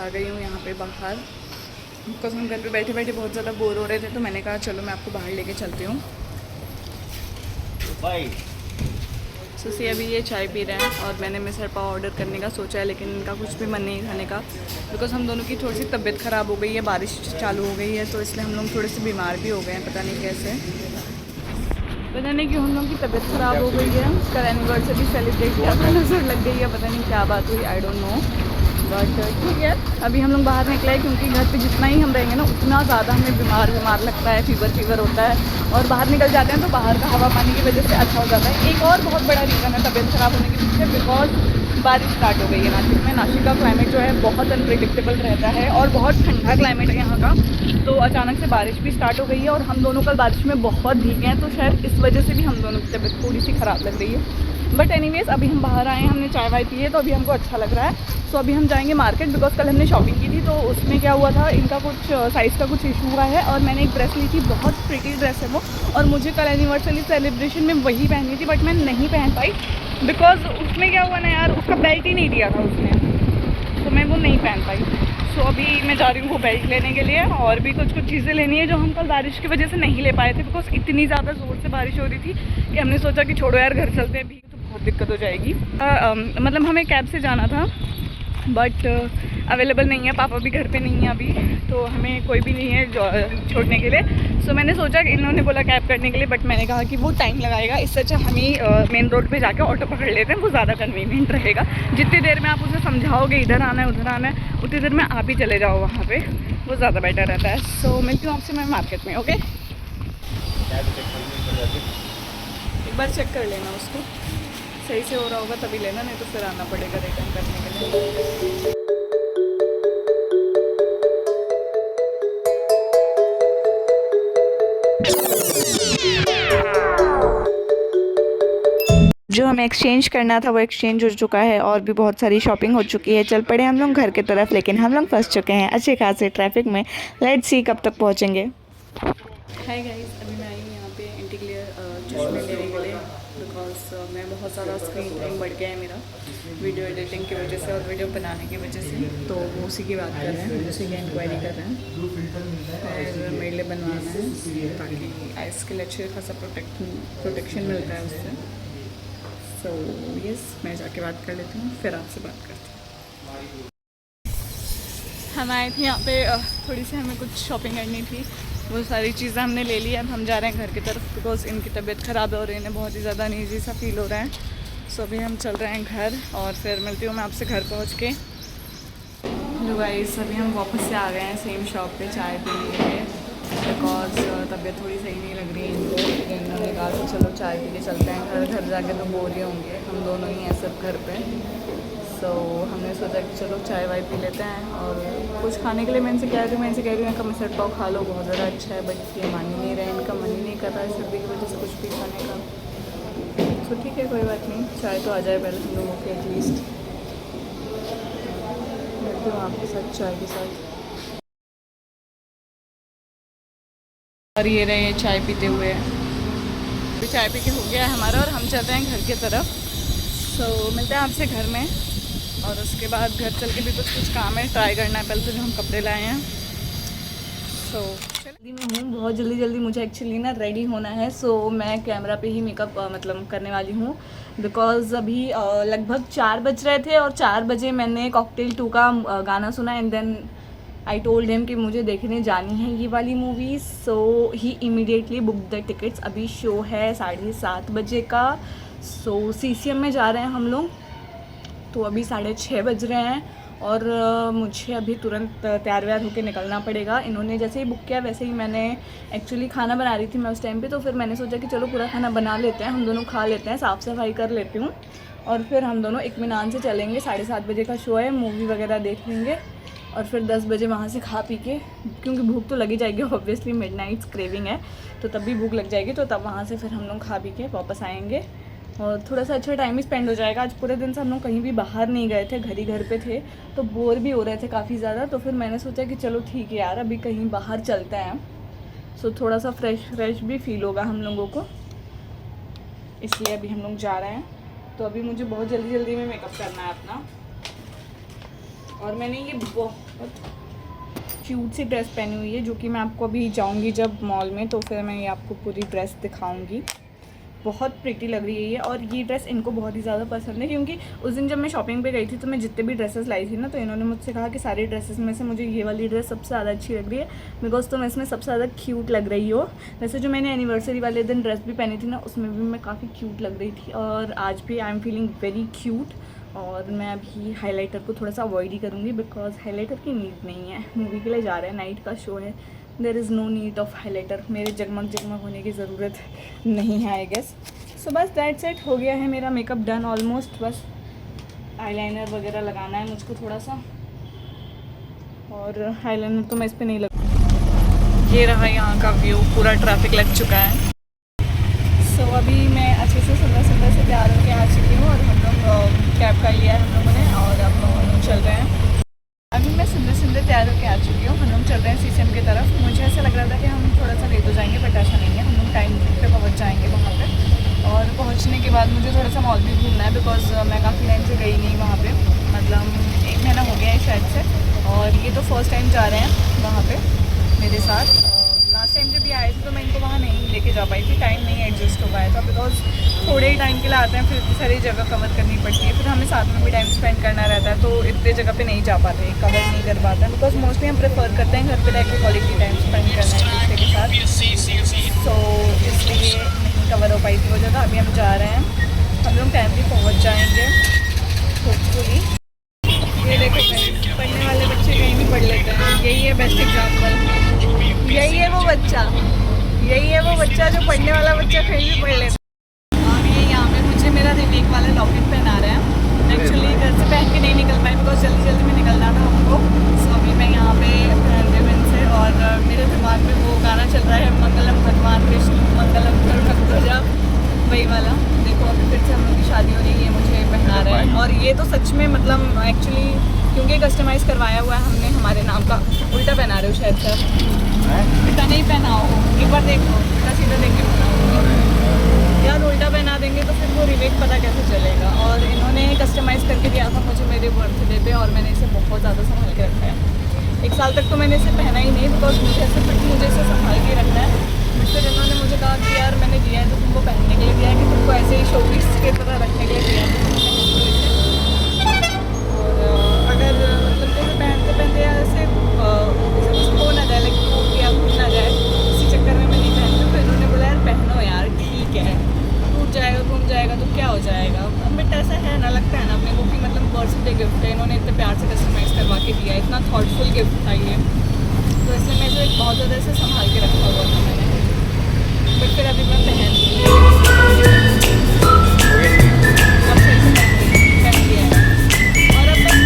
आ गई हूँ यहाँ पे बाहर, बिकॉज हम घर पे बैठे बैठे बहुत ज़्यादा बोर हो रहे थे, तो मैंने कहा चलो मैं आपको बाहर लेके चलती हूँ। सुसी अभी ये चाय पी रहे हैं और मैंने मिसल पाव ऑर्डर करने का सोचा है, लेकिन इनका कुछ भी मन नहीं खाने का, बिकॉज हम दोनों की थोड़ी सी तबीयत ख़राब हो गई है, बारिश चालू हो गई है, तो इसलिए हम लोग थोड़े से बीमार भी हो गए हैं। पता नहीं कैसे, पता नहीं क्यों हम लोग की तबीयत ख़राब हो गई है। कल एनिवर्सरी सेलिब्रेट किया था, नजर लग गई है, पता नहीं क्या बात हुई, आई डोंट नो, बट ठीक है। अभी हम लोग बाहर निकले हैं क्योंकि घर पे जितना ही हम रहेंगे ना उतना ज़्यादा हमें बीमार लगता है, फीवर होता है, और बाहर निकल जाते हैं तो बाहर का हवा पानी की वजह से अच्छा हो जाता है। एक और बहुत बड़ा रीज़न है तबीयत ख़राब होने के पीछे, बिकॉज बारिश स्टार्ट हो गई है नासिक में। नासिक का क्लाइमेट जो है बहुत अनप्रिडिक्टेबल रहता है और बहुत ठंडा क्लाइमेट है यहाँ का, तो अचानक से बारिश भी स्टार्ट हो गई है और हम दोनों कल बारिश में बहुत भीगे हैं, तो शायद इस वजह से भी हम दोनों की तबीयत थोड़ी सी ख़राब लग रही है। बट एनीवेज अभी हम बाहर आए हैं, हमने चाय वाय पी है, तो अभी हमको अच्छा लग रहा है। सो अभी हम जाएंगे मार्केट, बिकॉज कल हमने शॉपिंग की थी, तो उसमें क्या हुआ था, इनका कुछ साइज़ का कुछ इशू हुआ है, और मैंने एक ड्रेस ली थी, बहुत प्रिटी ड्रेस है वो, और मुझे कल एनिवर्सरी सेलिब्रेशन में वही पहनी थी, बट मैं नहीं पहन पाई, बिकॉज उसमें क्या हुआ ना यार, उसका बेल्ट ही नहीं दिया था उसने, तो मैं वो नहीं पहन पाई। सो अभी मैं जा रही हूँ वो बेल्ट लेने के लिए, और भी कुछ चीज़ें लेनी है जो हम कल बारिश की वजह से नहीं ले पाए थे, बिकॉज इतनी ज़्यादा ज़ोर से बारिश हो रही थी कि हमने सोचा कि छोड़ो यार, घर चलते हैं, भी तो बहुत दिक्कत हो जाएगी। मतलब हमें कैब से जाना था, बट अवेलेबल नहीं है, पापा भी घर पे नहीं है अभी, तो हमें कोई भी नहीं है छोड़ने के लिए। सो मैंने सोचा कि इन्होंने बोला कैब करने के लिए, बट मैंने कहा कि वो टाइम लगाएगा, इससे अच्छा हम ही मेन रोड पे जाके ऑटो पकड़ लेते हैं, वो ज़्यादा कन्वीनियंट रहेगा। जितनी देर में आप उसे समझाओगे इधर आना है उधर आना है, उतनी देर में आप ही चले जाओ वहाँ पे, वो ज़्यादा बेटर रहता है। सो मिलती हूँ आपसे मैं मार्केट में, ओके। एक बार चेक कर लेना उसको, सही से हो रहा होगा तभी लेना, नहीं तो फिर आना पड़ेगा रिटर्न करने के लिए। जो हमें एक्सचेंज करना था वो एक्सचेंज हो चुका है, और भी बहुत सारी शॉपिंग हो चुकी है। चल पड़े हम लोग घर की तरफ, लेकिन हम लोग फंस चुके हैं अच्छे खासे ट्रैफिक में। लेट्स सी कब तक पहुँचेंगे। हाय गाइस, अभी मैं आई हूँ यहाँ पे एंटी ग्लेयर चश्मे लेने के लिए, बिकॉज मैं बहुत ज़्यादा स्क्रीन टाइम बढ़ गया है मेरा वीडियो एडिटिंग की वजह से और वीडियो बनाने की वजह से, तो वो उसी की बात कर रहे हैं, उसी की इंक्वायरी कर रहे हैं, फिर मेरे लिए बनवाना है ताकि आइस के लिए अच्छे खासा प्रोटेक्शन मिलता है उससे। सो यस, मैं जाके बात कर लेती हूँ, फिर आपसे बात करती हूँ। हम आए थे यहाँ पे, थोड़ी सी हमें कुछ शॉपिंग करनी थी, वो सारी चीज़ें हमने ले ली। अब हम जा रहे हैं घर की तरफ, बिकॉज इनकी तबीयत ख़राब है और इन्हें बहुत ही ज़्यादा अनईजी सा फील हो रहा है। सो अभी हम चल रहे हैं घर, और फिर मिलती हूँ मैं आपसे घर पहुँच के। हेलो गाइस, अभी हम वापस से आ गए हैं सेम शॉप पे चाय पीने के लिए, बिकॉज तबीयत थोड़ी सही नहीं लग रही है इनको, फिर इन्होंने कहा कि चलो चाय पी के चलते हैं घर जाके तो बोर ही होंगे, हम दोनों ही हैं सिर्फ घर पे। तो हमने सोचा कि चलो चाय वाय पी लेते हैं, और कुछ खाने के लिए मैं इनसे कह रही हूँ इनका मिसल पाव खा लो, बहुत ज़्यादा अच्छा है, बट ये मान ही नहीं रहे, इनका मन ही नहीं कर रहा है सर्दी की वजह से कुछ भी खाने का। तो ठीक है, कोई बात नहीं, चाय तो आ जाए पहले हम लोगों के एटलीस्ट। मिलती हूँ आपके साथ चाय के साथ। और ये रहे चाय पीते हुए, अभी चाय पी के हो गया है हमारा, और हम चलते हैं घर की तरफ। सो मिलते हैं आपसे घर में, और उसके बाद घर चल के भी कुछ काम है, ट्राई करना है पहले तो जो हम कपड़े लाए हैं। सो जल्दी में हूँ, बहुत जल्दी मुझे एक्चुअली ना रेडी होना है। सो मैं कैमरा पे ही मेकअप मतलब करने वाली हूँ, बिकॉज़ अभी लगभग 4 बज रहे थे, और 4 बजे मैंने कॉकटेल 2 का गाना सुना, and then I told him कि मुझे देखने जानी है ये वाली movie. So he immediately book the tickets. अभी शो है 7:30 बजे का। सो CCM में जा रहे हैं हम लोग, तो अभी 6:30 बज रहे हैं, और मुझे अभी तुरंत तैयार व्यार होकर निकलना पड़ेगा। इन्होंने जैसे ही बुक किया वैसे ही मैंने एक्चुअली खाना बना रही थी मैं उस टाइम पे, तो फिर मैंने सोचा कि चलो पूरा खाना बना लेते हैं, हम दोनों खा लेते हैं, साफ़ सफाई कर लेती हूँ, और फिर हम दोनों इत्मीनान से चलेंगे। 7:30 बजे का शो है, मूवी वगैरह देख लेंगे, और फिर 10 बजे वहाँ से खा पी के, क्योंकि भूख तो लगी जाएगी ऑब्वियसली, मिडनाइट्स क्रेविंग है, तो तब भी भूख लग जाएगी, तो तब वहाँ से फिर हम लोग खा पी के वापस आएंगे, और थोड़ा सा अच्छा टाइम भी स्पेंड हो जाएगा। आज पूरे दिन से हम लोग कहीं भी बाहर नहीं गए थे, घर पे थे, तो बोर भी हो रहे थे काफ़ी ज़्यादा, तो फिर मैंने सोचा कि चलो ठीक है यार, अभी कहीं बाहर चलते हैं, सो थोड़ा सा फ्रेश भी फील होगा हम लोगों को, इसलिए अभी हम लोग जा रहे हैं। तो अभी मुझे बहुत जल्दी में मेकअप करना है अपना, और मैंने ये बहुत क्यूट सी ड्रेस पहनी हुई है, जो कि मैं आपको अभी जाऊंगी जब मॉल में तो फिर मैं ये आपको पूरी ड्रेस दिखाऊंगी। बहुत प्रिटी लग रही है ये, और ये ड्रेस इनको बहुत ही ज़्यादा पसंद है, क्योंकि उस दिन जब मैं शॉपिंग पे गई थी तो मैं जितने भी ड्रेसेस लाई थी ना, तो इन्होंने मुझसे कहा कि सारी ड्रेसेस में से मुझे ये वाली ड्रेस सबसे ज़्यादा अच्छी लग रही है, बिकॉज तुम इसमें सबसे ज़्यादा क्यूट लग रही हो। वैसे जो मैंने एनिवर्सरी वाले दिन ड्रेस भी पहनी थी ना, उसमें भी मैं काफ़ी क्यूट लग रही थी, और आज भी I am feeling very cute. और मैं अभी हाइलाइटर को थोड़ा सा अवॉइड ही करूँगी, बिकॉज हाइलाइटर की नीड नहीं है, मूवी के लिए जा रहे हैं, नाइट का शो है, there is no need of highlighter, मेरे जगमग जगमग होने की ज़रूरत नहीं है आई गेस। सो बस दैट सेट हो गया है मेरा मेकअप डन ऑलमोस्ट, बस आईलाइनर वगैरह लगाना है मुझको थोड़ा सा, और आईलाइनर तो मैं इस पर नहीं लगा। ये रहा यहाँ का व्यू, पूरा ट्रैफिक लग चुका है। सो अभी मैं अच्छे से सुंदर सुंदर से तैयार होकर आ चुकी हूँ, और हम लोग कैब कर लिया है हम लोगों ने, और अब हम लोग चल रहे हैं। अभी मैं सुंदर सुंदर तैयार होकर आ चुकी हूँ, हम लोग चल रहे हैं सीसीएम की तरफ। मुझे ऐसा लग रहा था कि हम थोड़ा सा लेट हो जाएंगे, बट ऐसा नहीं है, हम लोग टाइम पे पहुँच जाएंगे वहाँ पे। और पहुँचने के बाद मुझे थोड़ा सा मॉल भी घूमना है, बिकॉज मैं काफ़ी टाइम से गई नहीं वहाँ पे, मतलब 1 महीना हो गया है शायद से, और ये तो फर्स्ट टाइम जा रहे हैं वहाँ पे मेरे साथ। लास्ट टाइम जब ये आए थे तो मैं इनको वहाँ नहीं लेके जा पाई थी, टाइम नहीं एडजस्ट हो पाया था, बिकॉज थोड़े ही टाइम के लिए आते हैं, फिर इतनी सारी जगह कवर करनी पड़ती है, फिर हमें साथ में भी टाइम स्पेंड करना रहता है, तो इतने जगह पे नहीं जा पाते, कवर नहीं कर पाते हैं, बिकॉज मोस्टली हम प्रेफर करते हैं घर पे रह के क्वालिटी टाइम स्पेंड करना है एक दूसरे के साथ, तो इसलिए नहीं कवर हो पाई थी वो जगह। अभी हम जा रहे हैं, हम लोग टाइम भी पहुँच जाएंगे होपफुली। ये देखो पढ़ने वाले बच्चे कहीं भी पढ़ लेते हैं, यही है बेस्ट एग्जाम्पल, यही है वो बच्चा, यही है वो बच्चा जो पढ़ने वाला बच्चा कहीं भी पढ़ लेता है। और ये यहाँ पे मुझे मेरा रिमेक वाला लॉकेट पहना रहे हैं, एक्चुअली घर से पहन के नहीं निकल पाई, बिकॉज जल्दी जल्दी में निकलना था हमको। सो अभी मैं यहाँ पे पहन रही हूँ इनसे, और मेरे दिमाग में वो गाना चल रहा है, मंगलम भगवान विष्णु मंगलम करुणध्वजा, वही वाला। देखो अभी फिर से हम लोग की शादी हो रही है, मुझे पहना रहे हैं, और ये तो सच में मतलब एक्चुअली क्योंकि कस्टमाइज़ करवाया हुआ है हमने हमारे नाम का। उल्टा पहना रहे हो शायद सर, उल्टा नहीं पहना हो, एक बार देखो उल्टा सीधा देख के बनाओ यार, उल्टा पहना देंगे तो फिर वो रिमेक पता कैसे चलेगा। और इन्होंने कस्टमाइज़ करके दिया था मुझे मेरे बर्थडे पे, और मैंने इसे बहुत ज़्यादा संभाल के रखा है। 1 साल तक तो मैंने इसे पहना ही नहीं, बिकॉज मुझे इसे संभाल के रखना है। फिर इन्होंने मुझे कहा कि यार मैंने दिया है तो तुमको पहनने के लिए दिया है, कि तुमको ऐसे ही शोपीस के तरह रखने के लिए दिया है, और अगर मतलब जैसे पहनते पहनते ऐसे कुछ हो ना जाए, लाइक या भूल ना जाए, इसी चक्कर में मैं नहीं पहनती। तो इन्होंने बोला यार पहनो यार, ठीक है, टूट जाएगा घूम जाएगा तो क्या हो जाएगा, बट ऐसा है ना, लगता है ना अपने को कि मतलब बर्थडे गिफ्ट है, इन्होंने इतने प्यार से कस्टमाइज़ करवा के दिया है, इतना थॉटफुल गिफ्ट था ये, तो इसलिए मैं इसे बहुत ज़्यादा इसे संभाल के रखा हुआ था मैंने, बट फिर अभी मैं पहन लिया है, और अब मैं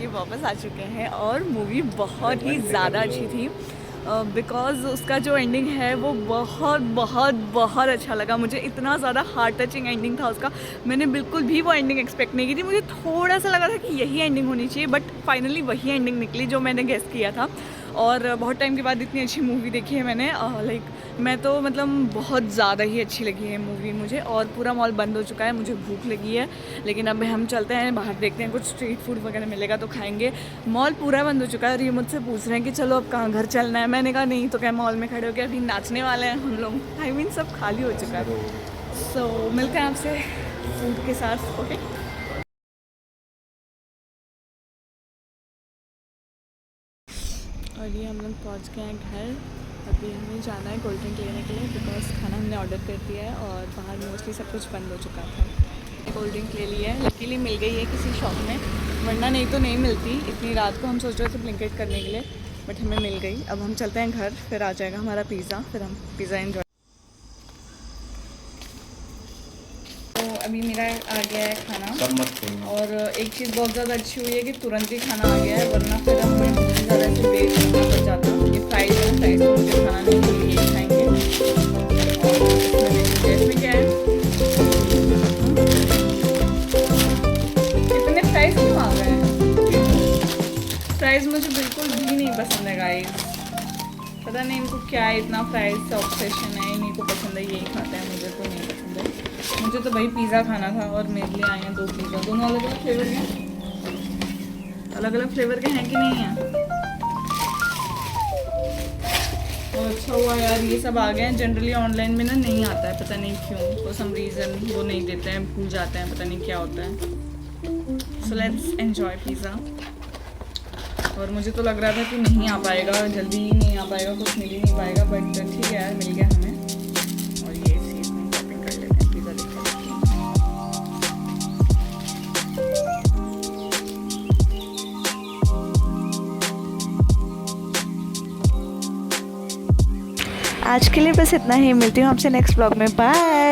वापस आ चुके हैं, और मूवी बहुत ही ज़्यादा अच्छी थी, बिकॉज़ उसका जो एंडिंग है वो बहुत बहुत बहुत अच्छा लगा मुझे, इतना ज़्यादा हार्ट टचिंग एंडिंग था उसका। मैंने बिल्कुल भी वो एंडिंग एक्सपेक्ट नहीं की थी, मुझे थोड़ा सा लगा था कि यही एंडिंग होनी चाहिए, बट फाइनली वही एंडिंग निकली जो मैंने गेस किया था। और बहुत टाइम के बाद इतनी अच्छी मूवी देखी है मैंने, लाइक मैं तो मतलब बहुत ज़्यादा ही अच्छी लगी है मूवी मुझे। और पूरा मॉल बंद हो चुका है, मुझे भूख लगी है, लेकिन अब हम चलते हैं बाहर, देखते हैं कुछ स्ट्रीट फूड वगैरह मिलेगा तो खाएंगे। मॉल पूरा बंद हो चुका है, और ये मुझसे पूछ रहे हैं कि चलो अब कहाँ घर चलना है। मैंने कहा नहीं, तो क्या मॉल में खड़े हो के अभी नाचने वाले हैं हम लोग, आई मीन सब खाली हो चुका है। सो मिलते हैं आपसे फूड के साथ, ओके। और ये हम लोग पहुँच गए हैं घर। अभी हमें जाना है कोल्ड ड्रिंक लेने के लिए बिकॉज खाना हमने ऑर्डर कर दिया है और बाहर मोस्टली सब कुछ बंद हो चुका था। कोल्ड ड्रिंक ले लिया है, लकीली मिल गई है किसी शॉप में, वरना नहीं तो नहीं मिलती। इतनी रात को हम सोच रहे थे ब्लिंकिट करने के लिए, बट हमें मिल गई। अब हम चलते हैं घर, फिर आ जाएगा हमारा पिज़्ज़ा, फिर हम पिज़्ज़ा एंजॉय। तो अभी मेरा आ गया है खाना, और एक चीज़ बहुत ज़्यादा अच्छी हुई है कि तुरंत ही खाना आ गया है, वरना फिर हम बहुत ज़्यादा ऐसे वेट करना पड़ जाता। ये फ्राइज है, फ्राइज को मुझे खाना नहीं है, ये खाएंगे। और इसमें क्या है, इतने फ्राइज क्यों आ गए हैं? फ्राइज मुझे बिल्कुल भी नहीं पसंद है गाइस, पता नहीं इनको क्या है, इतना फ्राइज से ऑब्सेशन है, इन्हीं को पसंद है, यही खाते हैं, मुझे तो नहीं पसंद है। मुझे तो भाई पिज़्ज़ा खाना था और मेरे लिए आए हैं 2 पिज़्ज़ा, दोनों अलग अलग फ्लेवर के, अलग अलग फ्लेवर के हैं कि नहीं हैं। और अच्छा हुआ यार ये सब आ गए हैं। जनरली ऑनलाइन में ना नहीं आता है, पता नहीं क्यों, फॉर सम रीज़न वो नहीं देते हैं, भूल जाते हैं, पता नहीं क्या होता है। So let's enjoy pizza. और मुझे तो लग रहा था कि नहीं आ पाएगा, जल्दी ही नहीं आ पाएगा, कुछ मिल ही नहीं पाएगा, बट ठीक है यार, मिल गया हमें। और ये चीज़ हम शॉपिंग कर लेते हैं, पिज़्ज़ा लेकर। आज के लिए बस इतना ही, मिलती हूँ आपसे नेक्स्ट ब्लॉग में, बाय।